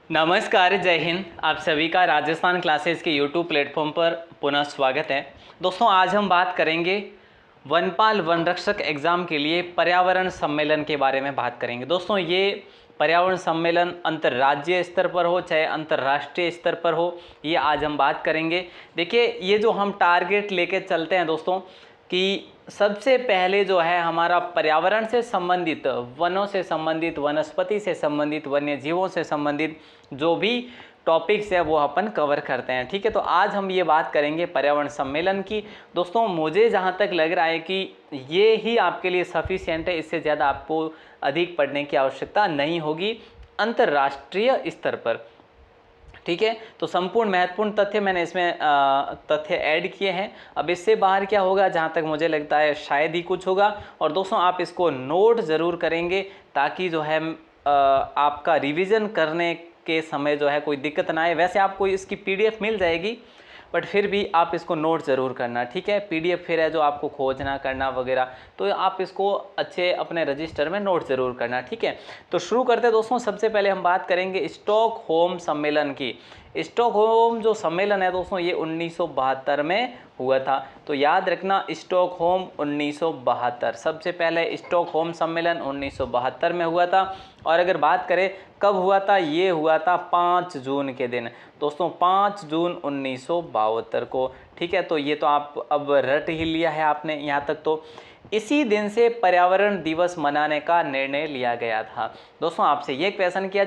नमस्कार, जय हिंद। आप सभी का राजस्थान क्लासेस के यूट्यूब प्लेटफॉर्म पर पुनः स्वागत है। दोस्तों, आज हम बात करेंगे वनपाल वन रक्षक एग्ज़ाम के लिए पर्यावरण सम्मेलन के बारे में बात करेंगे। दोस्तों, ये पर्यावरण सम्मेलन अंतर्राज्यीय स्तर पर हो चाहे अंतर्राष्ट्रीय स्तर पर हो, ये आज हम बात करेंगे। देखिए, ये जो हम टारगेट लेके चलते हैं दोस्तों कि सबसे पहले जो है हमारा पर्यावरण से संबंधित, वनों से संबंधित, वनस्पति से संबंधित, वन्य जीवों से संबंधित जो भी टॉपिक्स है वो अपन कवर करते हैं। ठीक है, तो आज हम ये बात करेंगे पर्यावरण सम्मेलन की। दोस्तों, मुझे जहाँ तक लग रहा है कि ये ही आपके लिए सफिशिएंट है, इससे ज़्यादा आपको अधिक पढ़ने की आवश्यकता नहीं होगी अंतर्राष्ट्रीय स्तर पर। ठीक है, तो संपूर्ण महत्वपूर्ण तथ्य मैंने इसमें तथ्य ऐड किए हैं। अब इससे बाहर क्या होगा, जहाँ तक मुझे लगता है शायद ही कुछ होगा। और दोस्तों, आप इसको नोट ज़रूर करेंगे ताकि जो है आपका रिवीजन करने के समय जो है कोई दिक्कत ना आए। वैसे आपको इसकी पीडीएफ मिल जाएगी, बट फिर भी आप इसको नोट ज़रूर करना। ठीक है, पीडीएफ फिर है जो आपको खोजना करना वगैरह, तो आप इसको अच्छे अपने रजिस्टर में नोट ज़रूर करना। ठीक है, तो शुरू करते हैं दोस्तों। सबसे पहले हम बात करेंगे स्टॉकहोम सम्मेलन की। स्टॉकहोम जो सम्मेलन है दोस्तों, ये 1972 में हुआ था। तो याद रखना, स्टॉकहोम 1972, सबसे पहले स्टॉकहोम सम्मेलन 1972 में हुआ था। और अगर बात करें कब हुआ था, ये हुआ था 5 जून के दिन दोस्तों, 5 जून 1972 को। ठीक है, तो ये तो आप अब रट ही लिया है आपने यहाँ तक। तो इसी दिन से पर्यावरण दिवस मनाने का निर्णय लिया गया था। दोस्तों, आपसे ये क्वेश्चन किया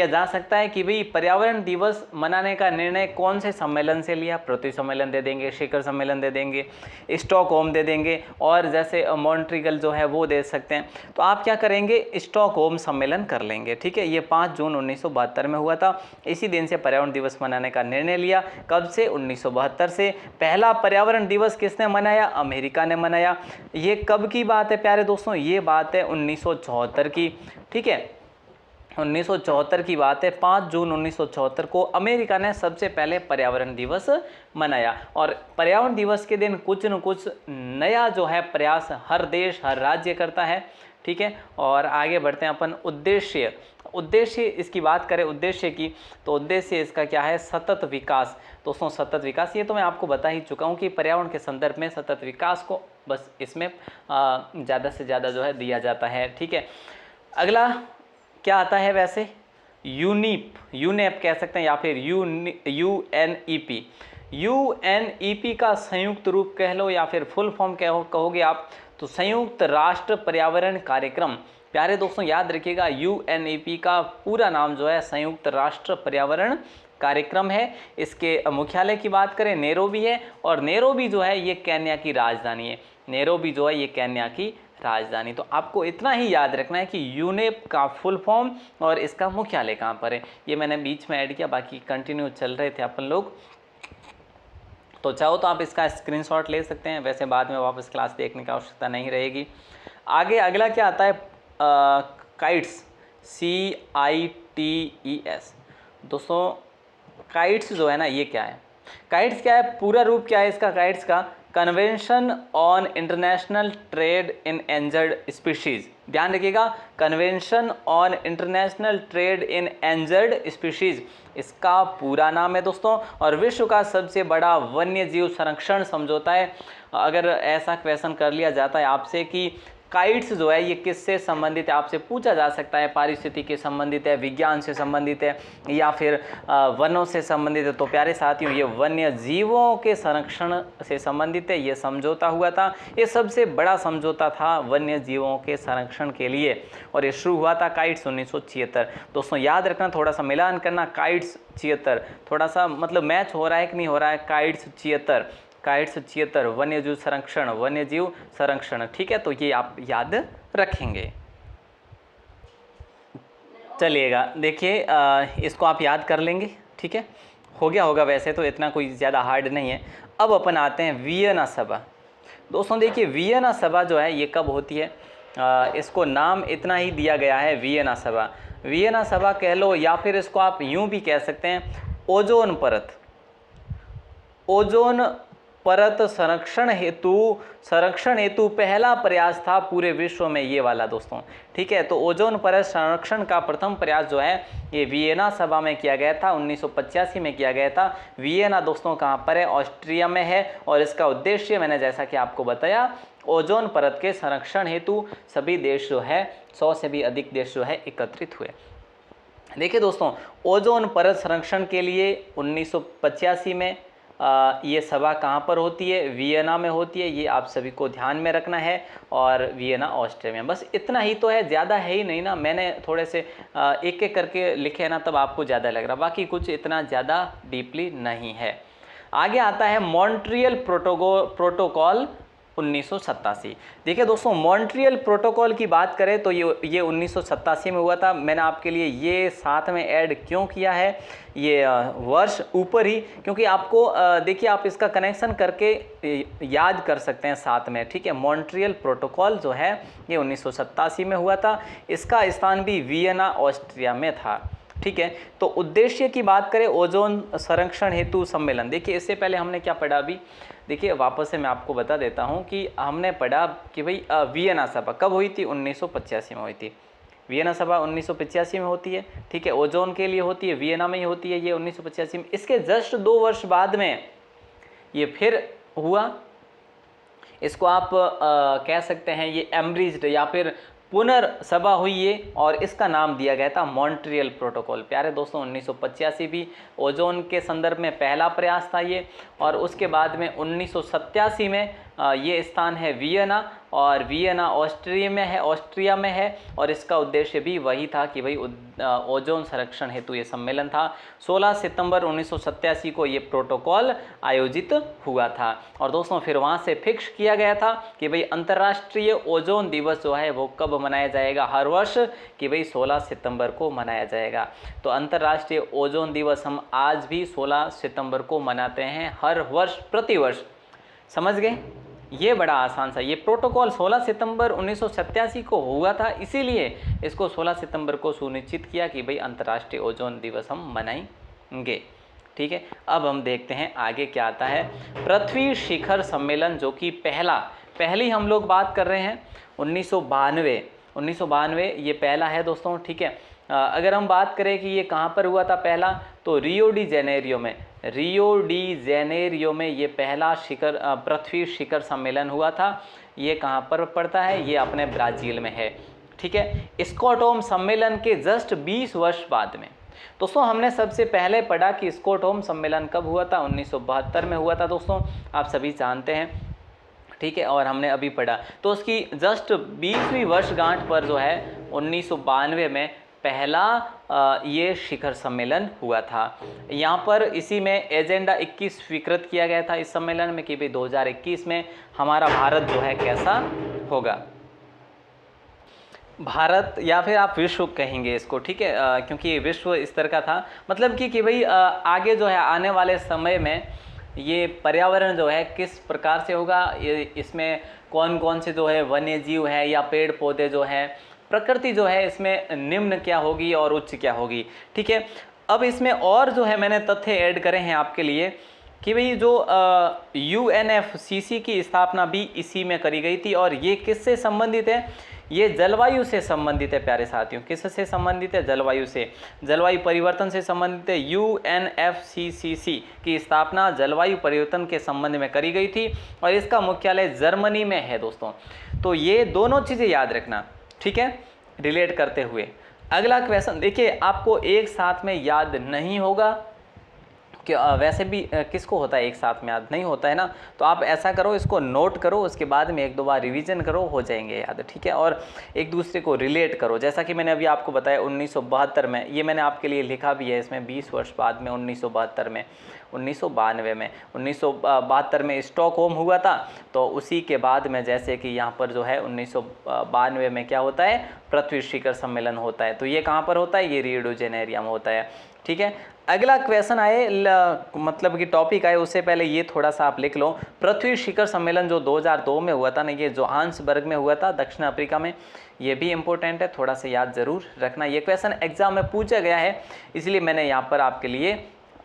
जा सकता है कि भाई पर्यावरण दिवस मनाने का निर्णय कौन से सम्मेलन से लिया। पृथ्वी सम्मेलन दे देंगे, शिखर सम्मेलन दे देंगे, स्टॉकहोम दे देंगे, और जैसे मॉन्ट्रियल जो है वो दे सकते हैं। तो आप क्या करेंगे, स्टॉकहोम सम्मेलन कर लेंगे। ठीक है, ये 5 जून 1972 में हुआ था। इसी दिन से पर्यावरण दिवस मनाने का निर्णय लिया। कब से? 1972 से। पहला पर्यावरण दिवस किसने मनाया? अमेरिका ने मनाया। ये कब की बात है प्यारे दोस्तों? ये बात है 1974 की। ठीक है, 1974 की बात है। 5 जून 1974 को अमेरिका ने सबसे पहले पर्यावरण दिवस मनाया। और पर्यावरण दिवस के दिन कुछ न कुछ नया जो है प्रयास हर देश, हर राज्य करता है। ठीक है, और आगे बढ़ते हैं अपन। उद्देश्य इसकी बात करें, उद्देश्य की, तो उद्देश्य इसका क्या है? सतत विकास। दोस्तों, सतत विकास ये तो मैं आपको बता ही चुका हूँ कि पर्यावरण के संदर्भ में सतत विकास को बस इसमें ज़्यादा से ज़्यादा जो है दिया जाता है। ठीक है, अगला क्या आता है वैसे? यूनेप कह सकते हैं, या फिर यूएनईपी। यूएनईपी का संयुक्त रूप कह लो, या फिर फुल फॉर्म कहोगे आप, तो संयुक्त राष्ट्र पर्यावरण कार्यक्रम। प्यारे दोस्तों, याद रखिएगा, यूएनईपी का पूरा नाम जो है संयुक्त राष्ट्र पर्यावरण कार्यक्रम है। इसके मुख्यालय की बात करें, नैरोबी है। और नैरोबी जो है ये केन्या की राजधानी है। नैरोबी जो है ये केन्या की राजधानी। तो आपको इतना ही याद रखना है कि यूनेप का फुल फॉर्म और इसका मुख्यालय कहाँ पर है। ये मैंने बीच में ऐड किया, बाकी कंटिन्यू चल रहे थे अपन लोग। तो चाहो तो आप इसका स्क्रीनशॉट ले सकते हैं, वैसे बाद में वापस क्लास देखने की आवश्यकता नहीं रहेगी। आगे अगला क्या आता है? Kites, CITES। दोस्तों, काइट्स जो है ना, ये क्या है? काइट्स क्या है? पूरा रूप क्या है इसका काइट्स का? Convention on international trade in endangered species. ध्यान रखिएगा, convention on international trade in endangered species इसका पूरा नाम है दोस्तों। और विश्व का सबसे बड़ा वन्य जीव संरक्षण समझौता है। अगर ऐसा क्वेश्चन कर लिया जाता है आपसे कि काइट्स जो है ये किससे संबंधित है, आपसे पूछा जा सकता है, पारिस्थितिकी से संबंधित है, विज्ञान से संबंधित है, या फिर वनों से संबंधित है, तो प्यारे साथियों ये वन्य जीवों के संरक्षण से संबंधित है। ये समझौता हुआ था, ये सबसे बड़ा समझौता था वन्य जीवों के संरक्षण के लिए, और ये शुरू हुआ था काइट्स 1976। दोस्तों, याद रखना, थोड़ा सा मिलान करना, काइट्स 76, थोड़ा सा मतलब मैच हो रहा है कि नहीं हो रहा है। काइट्स 76 वन्यजीव संरक्षण। ठीक है, तो ये आप याद रखेंगे। चलिएगा, देखिए इसको आप याद कर लेंगे। ठीक है, हो गया होगा, वैसे तो इतना कोई ज़्यादा हार्ड नहीं है। अब अपन आते हैं वियना सभा। दोस्तों देखिए, वियना सभा जो है ये कब होती है? इसको नाम इतना ही दिया गया है, वियना सभा। वियना सभा कह लो, या फिर इसको आप यूं भी कह सकते हैं, ओजोन परत परत संरक्षण हेतु पहला प्रयास था पूरे विश्व में, ये वाला दोस्तों। ठीक है, तो ओजोन परत संरक्षण का प्रथम प्रयास जो है ये वियना सभा में किया गया था, 1985 में किया गया था। वियना दोस्तों कहाँ पर है? ऑस्ट्रिया में है। और इसका उद्देश्य मैंने जैसा कि आपको बताया, ओजोन परत के संरक्षण हेतु सभी देश जो है 100 से भी अधिक देश जो है एकत्रित हुए। देखिए दोस्तों, ओजोन परत संरक्षण के लिए 1985 में ये सभा कहाँ पर होती है? वियना में होती है। ये आप सभी को ध्यान में रखना है। और वियना ऑस्ट्रिया में। बस इतना ही तो है, ज़्यादा है ही नहीं ना। मैंने थोड़े से एक एक करके लिखे हैं ना, तब आपको ज़्यादा लग रहा, बाकी कुछ इतना ज़्यादा डीपली नहीं है। आगे आता है मॉन्ट्रियल प्रोटोकॉल 1987। देखिए दोस्तों, मॉन्ट्रियल प्रोटोकॉल की बात करें तो ये 1987 में हुआ था। मैंने आपके लिए ये साथ में ऐड क्यों किया है ये वर्ष ऊपर ही, क्योंकि आपको देखिए आप इसका कनेक्शन करके याद कर सकते हैं साथ में। ठीक है, मॉन्ट्रियल प्रोटोकॉल जो है ये 1987 में हुआ था। इसका स्थान भी वियना ऑस्ट्रिया में था। ठीक है, तो उद्देश्य की बात करें, ओजोन संरक्षण हेतु सम्मेलन। देखिए इससे पहले हमने क्या पढ़ा अभी, देखिए वापस से मैं आपको बता देता हूं कि हमने पढ़ा कि भाई वियना सभा कब हुई थी? 1985 में हुई थी। वियना सभा 1985 में होती है। ठीक है, ओजोन के लिए होती है, वियना में ही होती है ये 1985 में। इसके जस्ट 2 वर्ष बाद में ये फिर हुआ। इसको आप कह सकते हैं ये एम्ब्रिज्ड या फिर पुनर्सभा हुई ये, और इसका नाम दिया गया था मॉन्ट्रियल प्रोटोकॉल। प्यारे दोस्तों, 1985 भी ओजोन के संदर्भ में पहला प्रयास था ये। और उसके बाद में 1987 में ये स्थान है वियना, और वियना ऑस्ट्रिया में है। और इसका उद्देश्य भी वही था कि भाई ओजोन संरक्षण हेतु ये सम्मेलन था। 16 सितंबर 1987 को ये प्रोटोकॉल आयोजित हुआ था। और दोस्तों फिर वहाँ से फिक्स किया गया था कि भाई अंतर्राष्ट्रीय ओजोन दिवस जो है वो कब मनाया जाएगा? हर वर्ष, कि भाई 16 सितंबर को मनाया जाएगा। तो अंतर्राष्ट्रीय ओजोन दिवस हम आज भी 16 सितंबर को मनाते हैं, हर वर्ष, प्रतिवर्ष। समझ गए? ये बड़ा आसान सा, ये प्रोटोकॉल 16 सितंबर 1987 को हुआ था, इसीलिए इसको 16 सितंबर को सुनिश्चित किया कि भाई अंतर्राष्ट्रीय ओजोन दिवस हम मनाएंगे। ठीक है, अब हम देखते हैं आगे क्या आता है। पृथ्वी शिखर सम्मेलन, जो कि पहली हम लोग बात कर रहे हैं 1992 ये पहला है दोस्तों। ठीक है, अगर हम बात करें कि ये कहाँ पर हुआ था पहला, तो रियो डी जेनेरियो में ये पहला पृथ्वी शिखर सम्मेलन हुआ था। ये कहाँ पर पड़ता है? ये अपने ब्राज़ील में है। ठीक है, स्टॉकहोम सम्मेलन के जस्ट 20 वर्ष बाद में दोस्तों हमने सबसे पहले पढ़ा कि स्टॉकहोम सम्मेलन कब हुआ था? 1972 में हुआ था दोस्तों, आप सभी जानते हैं। ठीक है, और हमने अभी पढ़ा तो उसकी जस्ट 20वीं वर्षगांठ पर जो है 1992 में पहला ये शिखर सम्मेलन हुआ था। यहाँ पर इसी में एजेंडा 21 स्वीकृत किया गया था इस सम्मेलन में कि भाई 2021 में हमारा भारत जो है कैसा होगा। भारत या फिर आप विश्व कहेंगे इसको। ठीक है, क्योंकि विश्व इस तरह का था, मतलब कि भाई आगे जो है आने वाले समय में ये पर्यावरण जो है किस प्रकार से होगा, ये इसमें कौन कौन से जो है वन्य जीव है या पेड़ पौधे जो है, प्रकृति जो है इसमें निम्न क्या होगी और उच्च क्या होगी। ठीक है, अब इसमें और जो है मैंने तथ्य ऐड करे हैं आपके लिए कि भाई जो UNFCCC की स्थापना भी इसी में करी गई थी। और ये किससे संबंधित है? ये जलवायु से संबंधित है प्यारे साथियों। किससे संबंधित है? जलवायु से, जलवायु परिवर्तन से संबंधित है। UNFCCC की स्थापना जलवायु परिवर्तन के संबंध में करी गई थी और इसका मुख्यालय जर्मनी में है दोस्तों। तो ये दोनों चीज़ें याद रखना। ठीक है, रिलेट करते हुए अगला क्वेश्चन देखिए, आपको एक साथ में याद नहीं होगा कि वैसे भी किसको होता है एक साथ में याद नहीं होता है ना, तो आप ऐसा करो, इसको नोट करो, उसके बाद में 1-2 बार रिवीजन करो, हो जाएंगे याद। ठीक है, और एक दूसरे को रिलेट करो, जैसा कि मैंने अभी आपको बताया 1972 में, ये मैंने आपके लिए लिखा भी है इसमें 20 वर्ष बाद में 1972 में 1992 में स्टॉकहोम हुआ था। तो उसी के बाद में जैसे कि यहाँ पर जो है 1992 में क्या होता है? पृथ्वी शिखर सम्मेलन होता है। तो ये कहाँ पर होता है? ये रियो डी जेनेरियो में होता है। ठीक है, अगला क्वेश्चन आए, मतलब कि टॉपिक आए, उससे पहले ये थोड़ा सा आप लिख लो। पृथ्वी शिखर सम्मेलन जो 2002 में हुआ था ना, ये जोहान्सबर्ग में हुआ था, दक्षिण अफ्रीका में। ये भी इम्पोर्टेंट है, थोड़ा सा याद ज़रूर रखना। ये क्वेश्चन एग्जाम में पूछा गया है, इसलिए मैंने यहाँ पर आपके लिए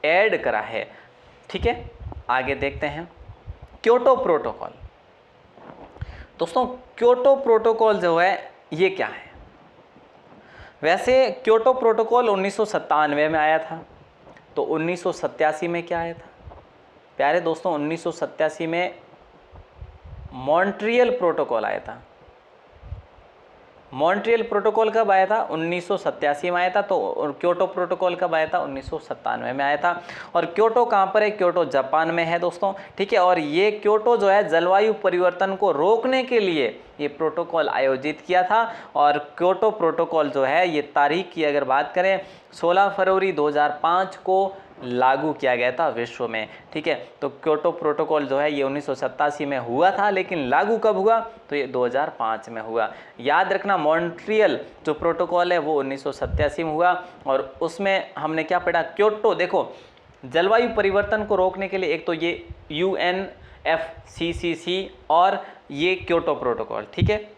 ऐड करा है। ठीक है, आगे देखते हैं। Kyoto protocol. दोस्तों क्योटो प्रोटोकॉल जो है ये क्या है? वैसे क्योटो प्रोटोकॉल 1997 में आया था। तो 1987 में क्या आया था प्यारे दोस्तों? 1987 में मॉन्ट्रियल प्रोटोकॉल आया था। मॉन्ट्रियल प्रोटोकॉल कब आया था? 1987 में आया था। तो क्योटो प्रोटोकॉल कब आया था? 1997 में आया था। और क्योटो कहाँ पर है? क्योटो जापान में है दोस्तों, ठीक है। और ये क्योटो जो है जलवायु परिवर्तन को रोकने के लिए ये प्रोटोकॉल आयोजित किया था। और क्योटो प्रोटोकॉल जो है ये तारीख की अगर बात करें 16 फरवरी 2005 को लागू किया गया था विश्व में, ठीक है। तो क्योटो प्रोटोकॉल जो है ये 1987 में हुआ था, लेकिन लागू कब हुआ? तो ये 2005 में हुआ। याद रखना मॉन्ट्रियल जो प्रोटोकॉल है वो 1987 में हुआ। और उसमें हमने क्या पढ़ा? क्योटो, देखो जलवायु परिवर्तन को रोकने के लिए एक तो ये UNFCCC और ये क्योटो प्रोटोकॉल, ठीक है।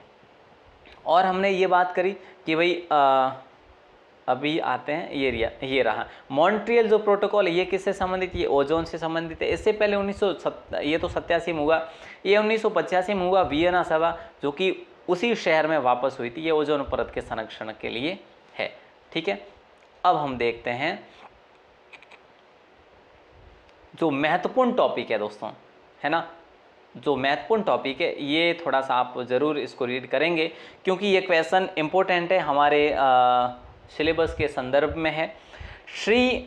और हमने ये बात करी कि भाई अभी आते हैं ये रहा मॉन्ट्रियल जो प्रोटोकॉल है ये किससे संबंधित? ये ओजोन से संबंधित है। इससे पहले 1987 में हुआ, ये 1985 में हुआ वियना सभा, जो कि उसी शहर में वापस हुई थी। ये ओजोन परत के संरक्षण के लिए है, ठीक है। अब हम देखते हैं जो महत्वपूर्ण टॉपिक है दोस्तों, है ना, जो महत्वपूर्ण टॉपिक है ये थोड़ा सा आप ज़रूर इसको रीड करेंगे, क्योंकि ये क्वेश्चन इम्पोर्टेंट है, हमारे सिलेबस के संदर्भ में है।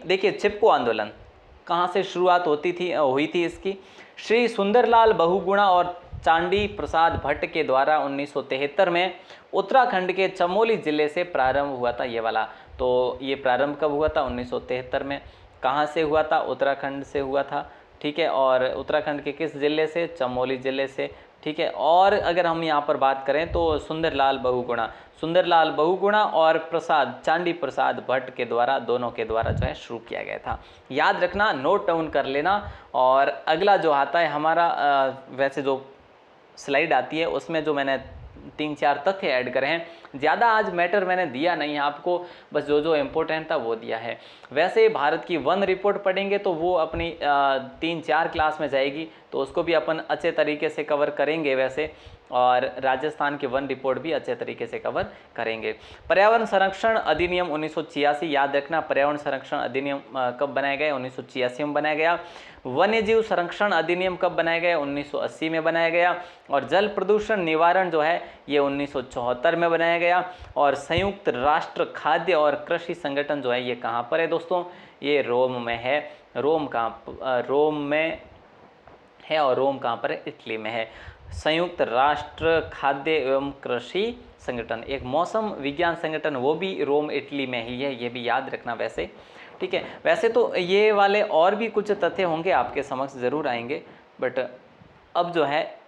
देखिए चिपको आंदोलन कहाँ से शुरुआत हुई थी इसकी? श्री सुंदरलाल बहुगुणा और चांडी प्रसाद भट्ट के द्वारा 1973 में उत्तराखंड के चमोली जिले से प्रारंभ हुआ था ये वाला। तो ये प्रारंभ कब हुआ था? 1973 में। कहाँ से हुआ था? उत्तराखंड से हुआ था, ठीक है। और उत्तराखंड के किस जिले से? चमोली जिले से, ठीक है। और अगर हम यहाँ पर बात करें तो सुंदरलाल बहुगुणा और चांडी प्रसाद भट्ट के द्वारा, दोनों के द्वारा जो है शुरू किया गया था। याद रखना, नोट डाउन कर लेना। और अगला जो आता है हमारा वैसे जो स्लाइड आती है उसमें जो मैंने 3-4 तथ्य ऐड करे हैं, ज़्यादा आज मैटर मैंने दिया नहीं है आपको, बस जो जो इम्पोर्टेंट था वो दिया है। वैसे भारत की वन रिपोर्ट पढ़ेंगे तो वो अपनी 3-4 क्लास में जाएगी, तो उसको भी अपन अच्छे तरीके से कवर करेंगे वैसे। और राजस्थान की वन रिपोर्ट भी अच्छे तरीके से कवर करेंगे। पर्यावरण संरक्षण अधिनियम 1986, याद रखना पर्यावरण संरक्षण अधिनियम कब बनाया गया? 1986 में बनाया गया। वन्य जीव संरक्षण अधिनियम कब बनाया गया? 1980 में बनाया गया। और जल प्रदूषण निवारण जो है ये 1974 में बनाया गया। और संयुक्त राष्ट्र खाद्य और कृषि संगठन जो है ये कहाँ पर है दोस्तों? ये रोम में है। रोम में है। और रोम कहाँ पर है? इटली में है। संयुक्त राष्ट्र खाद्य एवं कृषि संगठन, एक मौसम विज्ञान संगठन, वो भी रोम इटली में ही है, ये भी याद रखना वैसे, ठीक है। वैसे तो ये वाले और भी कुछ तथ्य होंगे आपके समक्ष ज़रूर आएंगे, बट अब जो है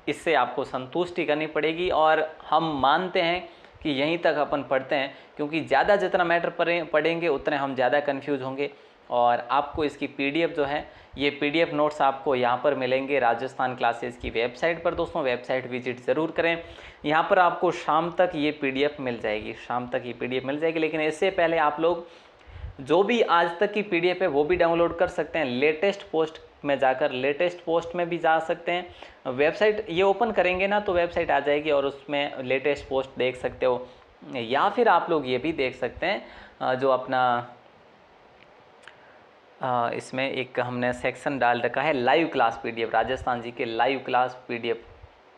इससे आपको संतुष्टि करनी पड़ेगी। और हम मानते हैं कि यहीं तक अपन पढ़ते हैं, क्योंकि ज़्यादा जितना मैटर पढ़ेंगे उतने हम ज़्यादा कन्फ्यूज होंगे। और आपको इसकी PDF जो है ये PDF नोट्स आपको यहाँ पर मिलेंगे राजस्थान क्लासेस की वेबसाइट पर। दोस्तों वेबसाइट विजिट ज़रूर करें, यहाँ पर आपको शाम तक ये PDF मिल जाएगी, शाम तक ये PDF मिल जाएगी। लेकिन इससे पहले आप लोग जो भी आज तक की PDF है वो भी डाउनलोड कर सकते हैं। लेटेस्ट पोस्ट में जाकर लेटेस्ट पोस्ट में भी जा सकते हैं। वेबसाइट ये ओपन करेंगे ना तो वेबसाइट आ जाएगी और उसमें लेटेस्ट पोस्ट देख सकते हो। या फिर आप लोग ये भी देख सकते हैं जो अपना इसमें एक हमने सेक्शन डाल रखा है लाइव क्लास PDF, राजस्थान जी के लाइव क्लास PDF,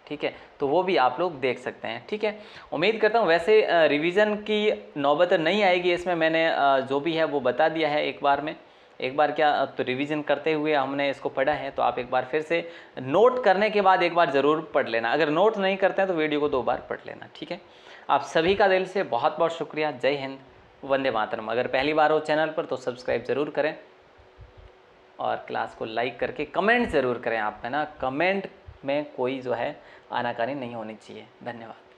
ठीक है। तो वो भी आप लोग देख सकते हैं, ठीक है। उम्मीद करता हूँ वैसे रिवीजन की नौबत नहीं आएगी इसमें, मैंने जो भी है वो बता दिया है एक बार क्या तो रिवीजन करते हुए हमने इसको पढ़ा है, तो आप एक बार फिर से नोट करने के बाद एक बार ज़रूर पढ़ लेना। अगर नोट नहीं करते हैं तो वीडियो को 2 बार पढ़ लेना, ठीक है। आप सभी का दिल से बहुत बहुत शुक्रिया। जय हिंद, वंदे मातरम। अगर पहली बार हो चैनल पर तो सब्सक्राइब ज़रूर करें और क्लास को लाइक करके कमेंट ज़रूर करें आप, है ना। कमेंट में कोई जो है आनाकानी नहीं होनी चाहिए। धन्यवाद।